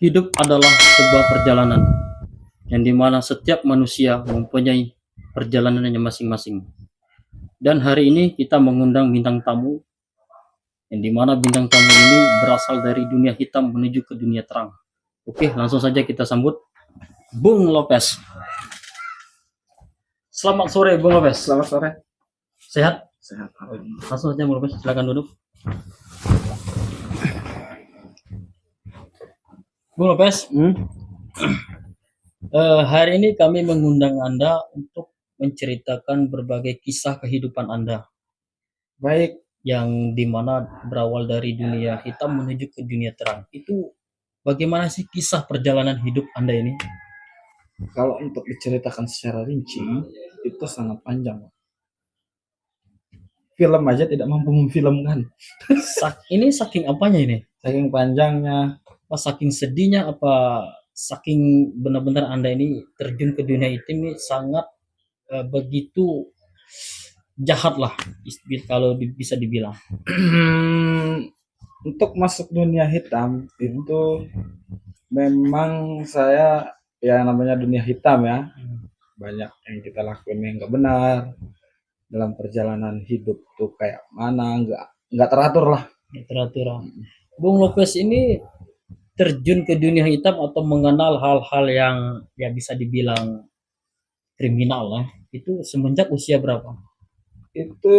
Hidup adalah sebuah perjalanan yang dimana setiap manusia mempunyai perjalanannya masing-masing. Dan hari ini kita mengundang bintang tamu yang dimana bintang tamu ini berasal dari dunia hitam menuju ke dunia terang. Oke, langsung saja kita sambut Bung Lopez. Selamat sore, Bung Lopez. Selamat sore. Sehat? Sehat. Langsung saja, Bung Lopez. Silakan duduk. Bung Lopez, hari ini kami mengundang Anda untuk menceritakan berbagai kisah kehidupan Anda. Baik. Yang dimana berawal dari dunia hitam menuju ke dunia terang. Itu bagaimana sih kisah perjalanan hidup Anda ini? Kalau untuk diceritakan secara rinci, itu sangat panjang. Film aja tidak mampu memfilmkan. Ini saking apanya ini? Saking panjangnya. Apa saking sedihnya? Apa saking benar-benar Anda ini terjun ke dunia itu ini sangat begitu jahat lah, kalau bisa dibilang. Untuk masuk dunia hitam itu memang saya, ya namanya dunia hitam ya, banyak yang kita lakuin yang nggak benar dalam perjalanan hidup tuh, kayak mana nggak teratur lah. Teratur. Bung Lopez ini terjun ke dunia hitam atau mengenal hal-hal yang ya bisa dibilang kriminal lah, itu semenjak usia berapa? Itu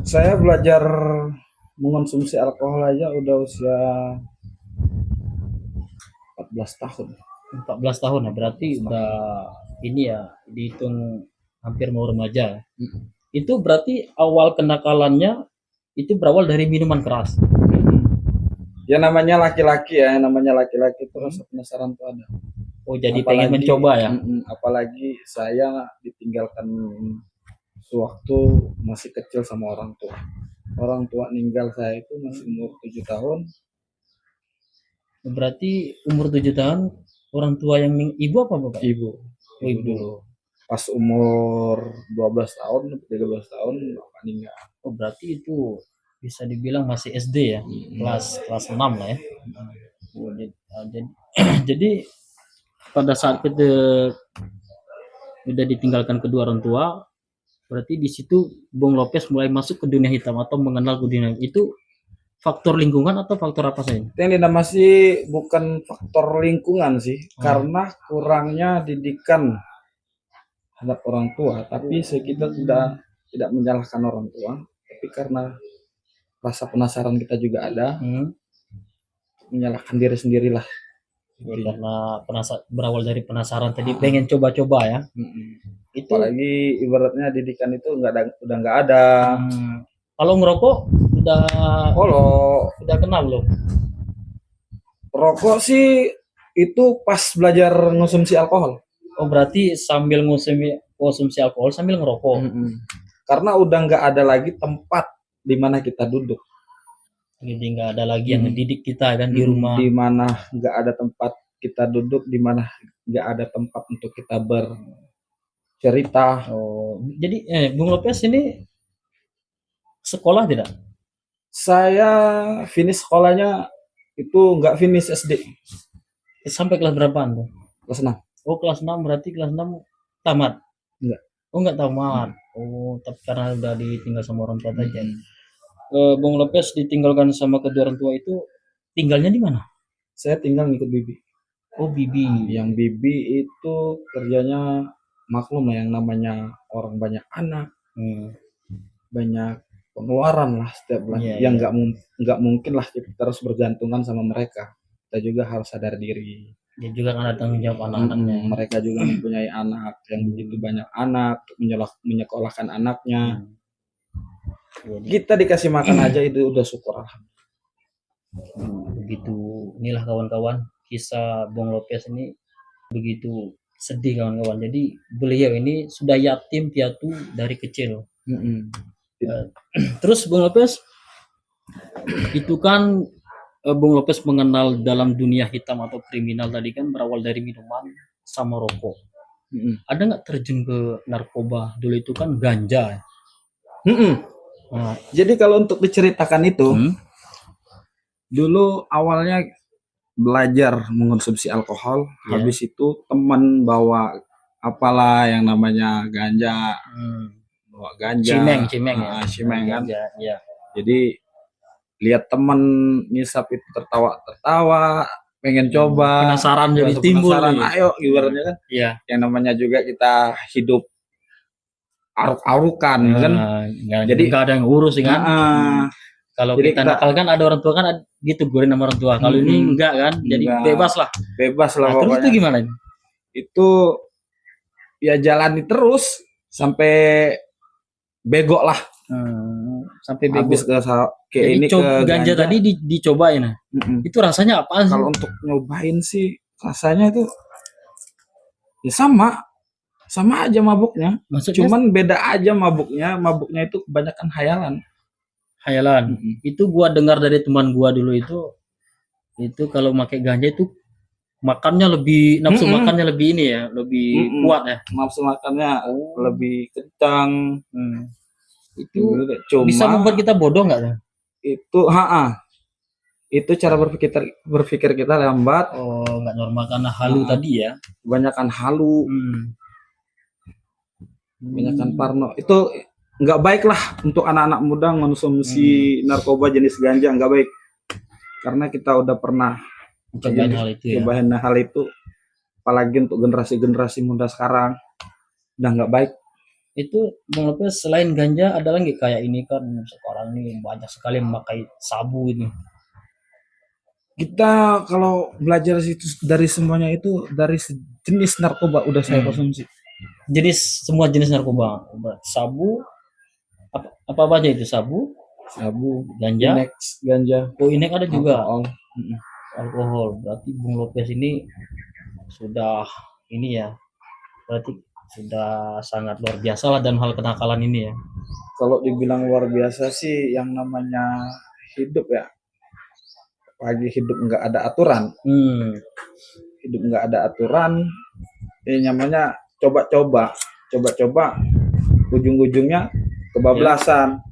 saya belajar mengonsumsi alkohol aja udah usia 14 tahun. 14 tahun ya, berarti udah ini ya, dihitung hampir mau remaja. Itu berarti awal kenakalannya itu berawal dari minuman keras. Ya namanya laki-laki ya, namanya laki-laki itu rasa penasaran tuh ada. Oh, jadi pengen mencoba ya. Apalagi saya ditinggalkan sewaktu masih kecil sama orang tua. Orang tua ninggal saya itu masih umur 7 tahun. Berarti umur 7 tahun orang tua yang ibu apa bapak? Ibu. Oh, ibu dulu. Pas umur 12 tahun, 13 tahun bapak meninggal. Oh, berarti itu bisa dibilang masih SD ya, kelas 6 lah ya. Jadi pada saat kita udah ditinggalkan kedua orang tua, berarti di situ Bung Lopez mulai masuk ke dunia hitam atau mengenal ke dunia itu. Faktor lingkungan atau faktor apa saja? Yang masih bukan faktor lingkungan sih, karena kurangnya didikan terhadap orang tua. Tapi kita tidak menyalahkan orang tua, tapi karena rasa penasaran kita juga ada, menyalahkan diri sendirilah. Karena berawal dari penasaran tadi, pengen coba-coba ya. Itu apalagi ibaratnya didikan itu udah nggak ada. Kalau ngerokok udah kenal belum? Rokok sih itu pas belajar ngonsumsi alkohol. Oh, berarti sambil konsumsi alkohol sambil ngerokok. Karena udah nggak ada lagi tempat di mana kita duduk. Jadi nggak ada lagi yang ngedidik kita kan di rumah. Di mana nggak ada tempat kita duduk, di mana nggak ada tempat untuk kita bercerita. Oh, jadi Bung Lopez ini sekolah tidak? Saya finish sekolahnya itu nggak finish SD. Sampai kelas berapaan tuh? Kelas 6. Oh, kelas 6, berarti kelas 6 tamat? Enggak. Oh, enggak tamat. Oh, tapi karena udah ditinggal sama orang tua aja. Bung Lopez ditinggalkan sama kedua orang tua itu tinggalnya di mana? Saya tinggal ngikut bibi. Oh, bibi. Yang bibi itu kerjanya maklum lah, yang namanya orang banyak anak, banyak pengeluaran lah setiap bulan. Yang nggak mungkin lah kita terus bergantungan sama mereka. Kita juga harus sadar diri. Dia juga kan ada tanggung jawab anak-anaknya. Mereka juga mempunyai anak yang begitu banyak anak, menyekolahkan anaknya. Kita dikasih makan aja itu udah syukur. Begitu. Inilah kawan-kawan, kisah Bung Lopez ini begitu sedih kawan-kawan. Jadi beliau ini sudah yatim piatu dari kecil. Terus Bung Lopez itu kan Bung Lopez mengenal dalam dunia hitam atau kriminal tadi kan berawal dari minuman sama rokok. Ada nggak terjun ke narkoba? Dulu itu kan ganja. Jadi kalau untuk diceritakan itu, dulu awalnya belajar mengonsumsi alkohol, Ya. habis itu teman bawa apalah yang namanya ganja, bawa ganja, Cimeng cimeng kan. ya. Jadi lihat teman ngisap itu tertawa, pengen coba, Penasaran jadi merasa timbul penasaran, nih. ayo ibaratnya kan. Iya. Yang namanya juga kita hidup aruk-arukan kan. Jadi nggak ada yang urus kan. Kalau Jadi kita nakal kan ada orang tua kan gitu gurin sama orang tua. Kalau ini enggak kan, jadi Enggak. bebas lah. Bebas lah Nah, terus pokoknya. itu gimana? Itu ya jalani terus sampai bego lah. Sampai bego. Habis kayak Jadi ini ke ganja tadi dicobain. Itu rasanya apa sih? Kalau untuk nyobain sih rasanya itu ya sama aja mabuknya. Maksudnya Cuman beda aja mabuknya. Mabuknya itu kebanyakan hayalan. Itu gua dengar dari teman gua dulu itu kalau pakai ganja itu makannya lebih nafsu makannya lebih ini ya, lebih kuat ya. Nafsu makannya lebih kencang. Itu cuma bisa membuat kita bodoh nggak? Itu cara berpikir kita lambat. Nggak normal karena halu tadi ya. Kebanyakan halu. Kebanyakan parno. Itu nggak baik lah untuk anak-anak muda mengonsumsi narkoba jenis ganja, nggak baik. Karena kita udah pernah cobain hal itu. Apalagi untuk generasi muda sekarang udah nggak baik. Itu Bang Lopez, selain ganja ada lagi kayak ini kan sekarang ini banyak sekali memakai sabu ini. Kita kalau belajar dari semuanya itu dari jenis narkoba udah saya konsumsi. Semua jenis narkoba, sabu, apa aja itu sabu, ganja, inek ada juga, alkohol. Berarti Bung Lopez ini sudah ini ya, berarti sudah sangat luar biasa lah dalam hal kenakalan ini ya. Kalau dibilang luar biasa sih yang namanya hidup ya, pagi hidup nggak ada aturan. Hidup nggak ada aturan, namanya coba-coba, ujung-ujungnya kebablasan.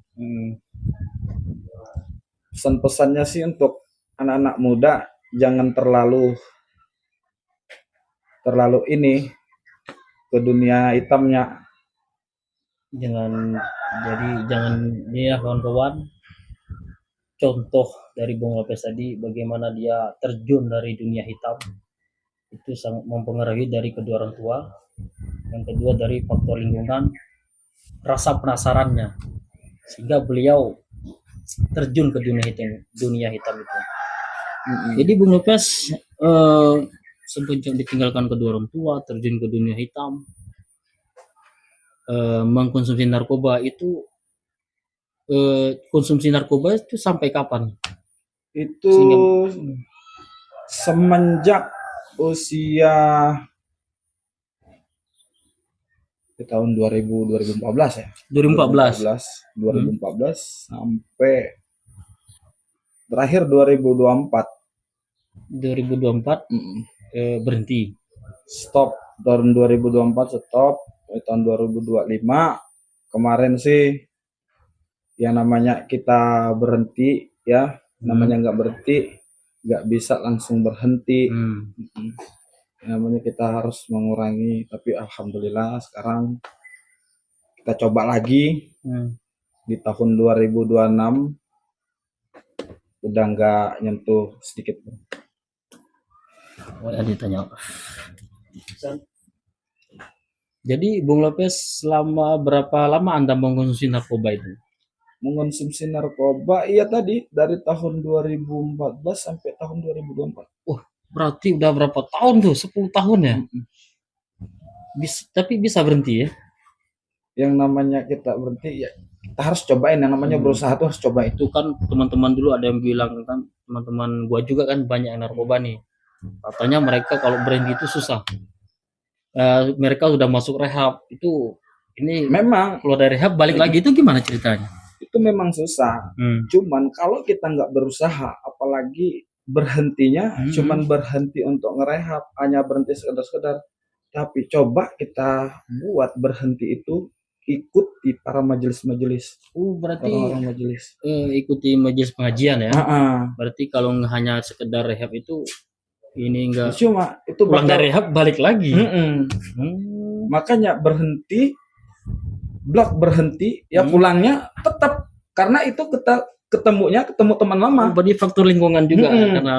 Pesan-pesannya sih untuk anak-anak muda jangan terlalu ini ke dunia hitamnya. Jangan ini ya kawan-kawan, contoh dari Bung Lopez tadi bagaimana dia terjun dari dunia hitam itu sangat mempengaruhi dari kedua orang tua, yang kedua dari faktor lingkungan, rasa penasarannya sehingga beliau terjun ke dunia hitam itu. Jadi Bung Lopez semenjak ditinggalkan kedua orang tua terjun ke dunia hitam, mengkonsumsi narkoba itu konsumsi narkoba itu sampai kapan? Itu semenjak usia di tahun 2014 ya. 2014 sampai terakhir 2024. Berhenti. Stop tahun 2024 stop. Tahun 2025 kemarin sih yang namanya kita berhenti ya, namanya nggak berhenti nggak bisa langsung berhenti. Namanya kita harus mengurangi, tapi alhamdulillah sekarang kita coba lagi di tahun 2026 udah nggak nyentuh sedikit. Ditanya. Jadi Bung Lopez selama berapa lama Anda mengkonsumsi narkoba itu? Mengkonsumsi narkoba iya tadi dari tahun 2014 sampai tahun 2024. Berarti udah berapa tahun tuh? 10 tahun ya? Tapi bisa berhenti ya? Yang namanya kita berhenti ya kita harus cobain, yang namanya berusaha tuh harus coba. Itu kan teman-teman dulu ada yang bilang kan, teman-teman gua juga kan banyak yang narkoba nih. Katanya mereka kalau berhenti itu susah. Mereka udah masuk rehab itu, ini memang keluar dari rehab balik lagi itu gimana ceritanya? Itu memang susah. Cuman kalau kita nggak berusaha, apalagi berhentinya cuman berhenti untuk ngerehab, hanya berhenti sekedar. Tapi coba kita buat berhenti itu ikuti para majelis-majelis. Berarti orang majelis. Ikuti majelis pengajian ya. Berarti kalau hanya sekedar rehab itu ini enggak cuma itu pulang bakal- dari rehab balik lagi. Mm-mm. Makanya berhenti ya Hmm. pulangnya tetap karena itu ketemu teman lama. Berarti faktor lingkungan juga Mm-mm. karena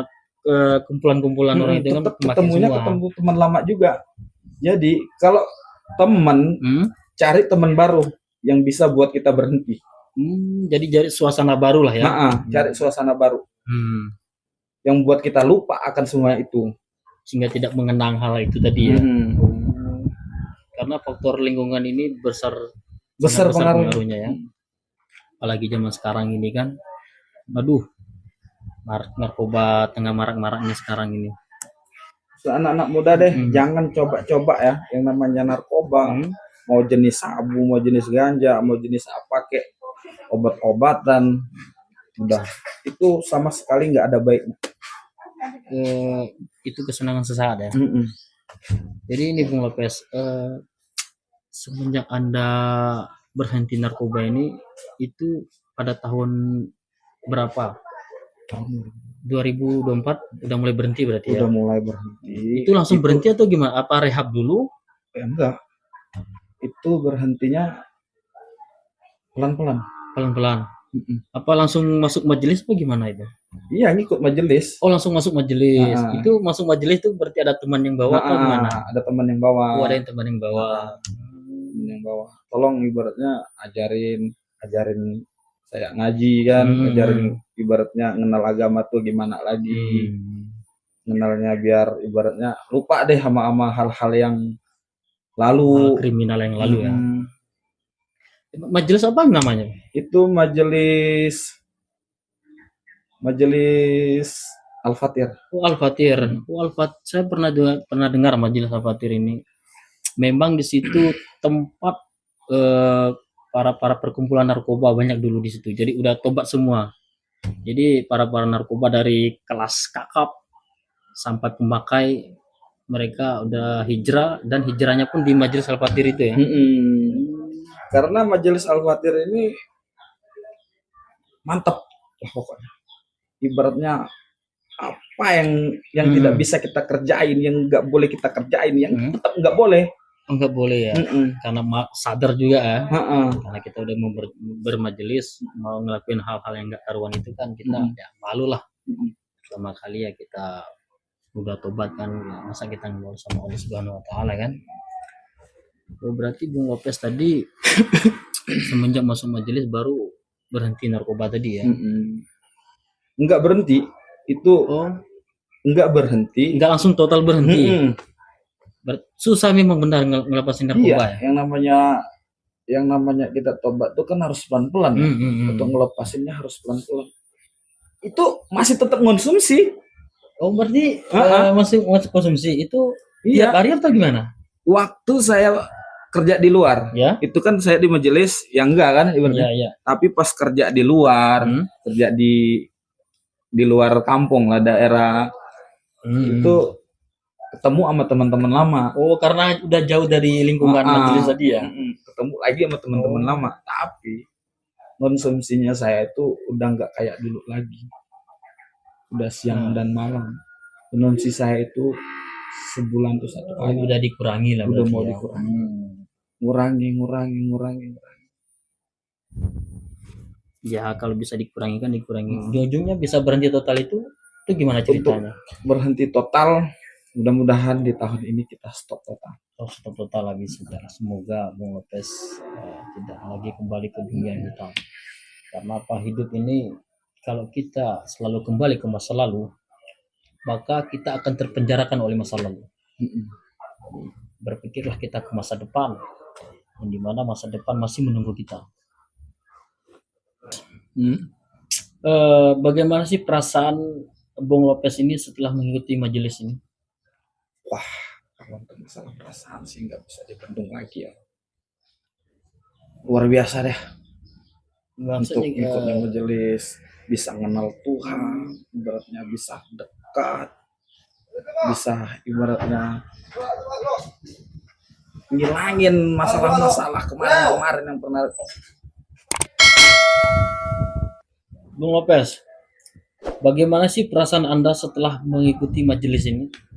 kumpulan-kumpulan orang itu kan Tetap makin ketemunya semua. ketemu teman lama juga. Jadi kalau teman Hmm? cari teman baru yang bisa buat kita berhenti. Jadi suasana baru lah ya. Cari suasana baru yang buat kita lupa akan semua itu. Sehingga tidak mengenang hal itu tadi ya. Mm. Karena faktor lingkungan ini sangat Besar pengaruhnya ya. Apalagi zaman sekarang ini kan, aduh, narkoba tengah marak-maraknya sekarang ini. Anak-anak muda deh, jangan coba-coba ya yang namanya narkoba. Mau jenis sabu, mau jenis ganja, mau jenis apa kek, obat-obatan, udah itu sama sekali nggak ada baiknya. Itu kesenangan sesaat ya. Jadi ini Bung Lopez, semenjak Anda berhenti narkoba ini itu pada tahun berapa? 2024 udah mulai berhenti berarti ya? Udah mulai berhenti. Itu langsung berhenti atau gimana? Apa rehab dulu? Enggak. Itu berhentinya pelan-pelan. Pelan-pelan. Apa langsung masuk majelis apa gimana itu? Iya, ngikut majelis. Oh, langsung masuk majelis. Itu masuk majelis itu berarti ada teman yang bawa atau gimana? Ada teman yang bawa. Oh, ada yang teman yang bawa. Tolong ibaratnya ajarin saya ngaji kan, ajarin ibaratnya kenal agama tuh gimana lagi. Kenalnya biar ibaratnya lupa deh sama hal-hal yang lalu, kriminal yang lalu ya. Majelis apa namanya? Itu majelis Al-Fatir. Oh, Al-Fatir. Saya pernah dengar majelis Al-Fatir ini. Memang di situ tempat para perkumpulan narkoba banyak dulu di situ. Jadi udah tobat semua. Jadi para narkoba dari kelas kakap sampai pemakai mereka udah hijrah dan hijrahnya pun di majelis Al-Fatir itu ya. Karena majelis Al-Fatir ini mantap pokoknya. Ibaratnya apa yang tidak bisa kita kerjain, yang nggak boleh kita kerjain, yang tetap nggak boleh. Nggak boleh ya, karena sadar juga ya. Karena kita udah mau bermajelis, mau ngelakuin hal-hal yang nggak karuan itu kan kita ya malu lah. Pertama kali ya kita udah tobat kan, masa kita ngomong sama Allah Subhanahu Wa Taala kan. Oh, berarti Bung Lopez tadi semenjak masuk majelis baru berhenti narkoba tadi ya? Enggak berhenti, itu enggak berhenti. Enggak langsung total berhenti. Susah memang benar ngelepasin narkoba ya? Yang namanya kita tobat itu kan harus pelan-pelan. Untuk ngelepasinnya harus pelan-pelan. Itu masih tetap konsumsi. Oh, berarti masih konsumsi itu tiap hari atau gimana? Waktu saya kerja di luar, itu kan saya di majelis, yang enggak kan ibaratnya. Tapi pas kerja di luar, kerja di luar kampung lah, daerah, itu ketemu sama teman-teman lama. Oh, karena udah jauh dari lingkungan majelis tadi ya? Ketemu lagi sama teman-teman lama. Tapi konsumsinya saya itu udah nggak kayak dulu lagi. Udah siang dan malam. Konsumsi saya itu sebulan tuh 1 kali. Udah dikurangi lah. Udah mau dikurangi. Ngurangi. Ya kalau bisa dikurangi kan dikurangi. Ujungnya bisa berhenti total itu gimana ceritanya? Untuk berhenti total, mudah-mudahan di tahun ini kita stop total. Stop total lagi saja. Semoga Bung Lopez tidak lagi kembali ke dunia hitam. Karena apa, hidup ini kalau kita selalu kembali ke masa lalu, maka kita akan terpenjarakan oleh masa lalu. Berpikirlah kita ke masa depan, yang dimana masa depan masih menunggu kita. Bagaimana sih perasaan Bung Lopez ini setelah mengikuti majelis ini? Wah, kalau untuk masalah perasaan sih nggak bisa dibendung lagi ya. Luar biasa deh. Untuk ikutnya majelis, bisa kenal Tuhan, ibaratnya bisa dekat, bisa ibaratnya ngilangin masalah-masalah kemarin yang pernah. Bung Lopez, Bagaimana sih perasaan Anda setelah mengikuti majelis ini?